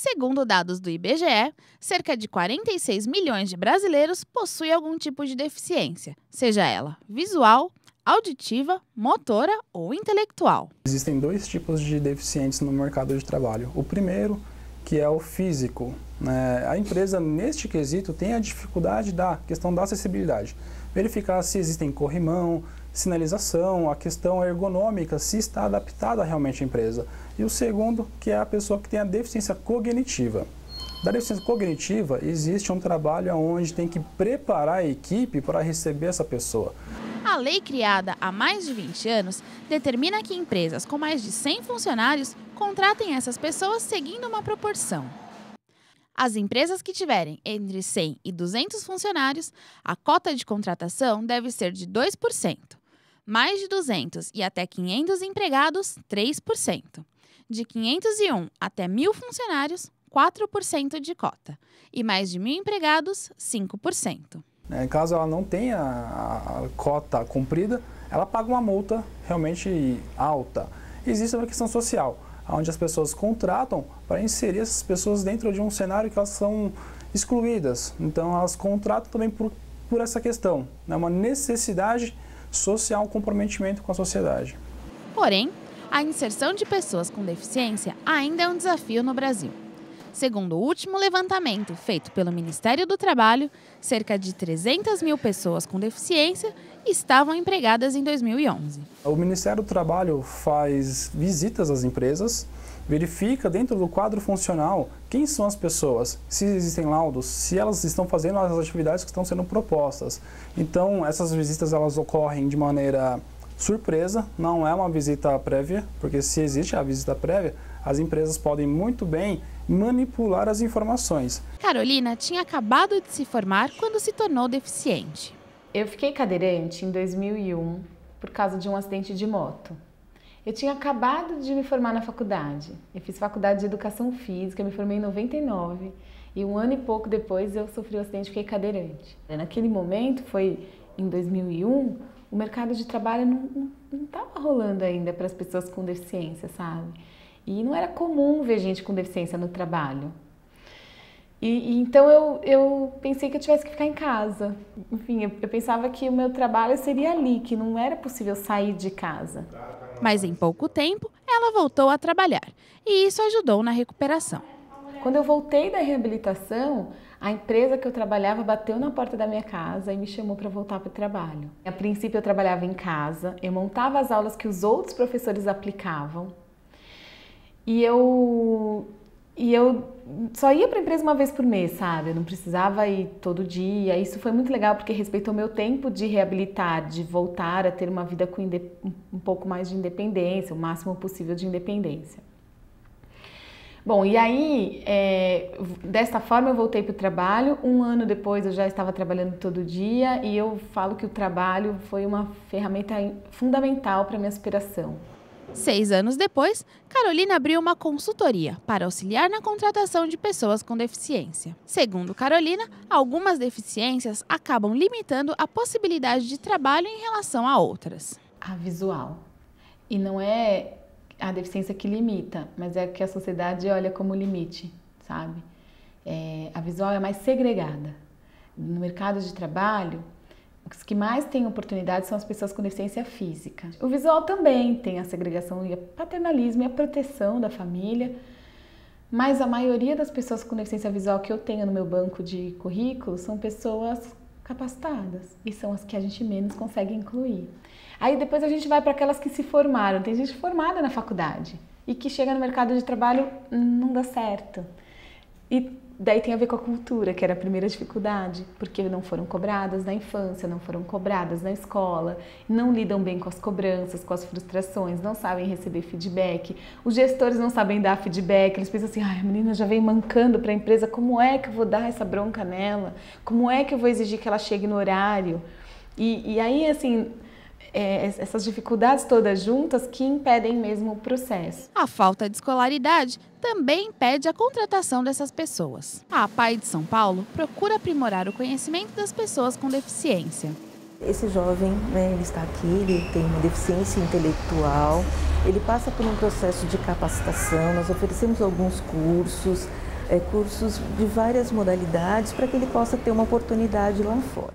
Segundo dados do IBGE, cerca de 46 milhões de brasileiros possuem algum tipo de deficiência, seja ela visual, auditiva, motora ou intelectual. Existem dois tipos de deficientes no mercado de trabalho. O primeiro, que é o físico, né? A empresa, neste quesito, tem a dificuldade da questão da acessibilidade. Verificar se existem corrimão, sinalização, a questão ergonômica, se está adaptada realmente à empresa. E o segundo, que é a pessoa que tem a deficiência cognitiva. Da deficiência cognitiva, existe um trabalho onde tem que preparar a equipe para receber essa pessoa. A lei criada há mais de 20 anos determina que empresas com mais de 100 funcionários contratem essas pessoas seguindo uma proporção. As empresas que tiverem entre 100 e 200 funcionários, a cota de contratação deve ser de 2%. Mais de 200 e até 500 empregados, 3%. De 501 até 1.000 funcionários, 4% de cota. E mais de 1.000 empregados, 5%. Caso ela não tenha a cota cumprida, ela paga uma multa realmente alta. Existe uma questão social, onde as pessoas contratam para inserir essas pessoas dentro de um cenário que elas são excluídas. Então, elas contratam também por essa questão, né? Uma necessidade social, um comprometimento com a sociedade. Porém, a inserção de pessoas com deficiência ainda é um desafio no Brasil. Segundo o último levantamento feito pelo Ministério do Trabalho, cerca de 300 mil pessoas com deficiência estavam empregadas em 2011. O Ministério do Trabalho faz visitas às empresas, verifica dentro do quadro funcional quem são as pessoas, se existem laudos, se elas estão fazendo as atividades que estão sendo propostas. Então, essas visitas elas ocorrem de maneira surpresa, não é uma visita prévia, porque se existe a visita prévia, as empresas podem muito bem manipular as informações. Carolina tinha acabado de se formar quando se tornou deficiente. Eu fiquei cadeirante em 2001 por causa de um acidente de moto. Eu tinha acabado de me formar na faculdade. Eu fiz faculdade de Educação Física, me formei em 99 e um ano e pouco depois eu sofri um acidente e fiquei cadeirante. Naquele momento, foi em 2001, o mercado de trabalho não estava rolando ainda para as pessoas com deficiência, sabe? E não era comum ver gente com deficiência no trabalho. Então eu pensei que eu tivesse que ficar em casa. Enfim, eu pensava que o meu trabalho seria ali, que não era possível sair de casa. Mas em pouco tempo, ela voltou a trabalhar e isso ajudou na recuperação. Quando eu voltei da reabilitação, a empresa que eu trabalhava bateu na porta da minha casa e me chamou para voltar para o trabalho. A princípio eu trabalhava em casa, eu montava as aulas que os outros professores aplicavam e eu só ia para a empresa uma vez por mês, sabe? Eu não precisava ir todo dia. Isso foi muito legal porque respeitou meu tempo de reabilitar, de voltar a ter uma vida com um pouco mais de independência, o máximo possível de independência. Bom, e aí, desta forma eu voltei para o trabalho. Um ano depois eu já estava trabalhando todo dia e eu falo que o trabalho foi uma ferramenta fundamental para a minha superação. 6 anos depois, Carolina abriu uma consultoria para auxiliar na contratação de pessoas com deficiência. Segundo Carolina, algumas deficiências acabam limitando a possibilidade de trabalho em relação a outras. A visual. E não é a deficiência que limita, mas é que a sociedade olha como limite, sabe? A visual é mais segregada. No mercado de trabalho, os que mais têm oportunidade são as pessoas com deficiência física. O visual também tem a segregação e o paternalismo e a proteção da família, mas a maioria das pessoas com deficiência visual que eu tenho no meu banco de currículo são pessoas capacitadas e são as que a gente menos consegue incluir. Aí depois a gente vai para aquelas que se formaram. Tem gente formada na faculdade e que chega no mercado de trabalho não dá certo. E daí tem a ver com a cultura, que era a primeira dificuldade, porque não foram cobradas na infância, não foram cobradas na escola, não lidam bem com as cobranças, com as frustrações, não sabem receber feedback, os gestores não sabem dar feedback, eles pensam assim, ai, a menina já vem mancando para a empresa, como é que eu vou dar essa bronca nela? Como é que eu vou exigir que ela chegue no horário? E aí, assim, essas dificuldades todas juntas que impedem mesmo o processo. A falta de escolaridade também impede a contratação dessas pessoas. A APAE de São Paulo procura aprimorar o conhecimento das pessoas com deficiência. Esse jovem, ele está aqui, ele tem uma deficiência intelectual, ele passa por um processo de capacitação, nós oferecemos alguns cursos, cursos de várias modalidades para que ele possa ter uma oportunidade lá fora.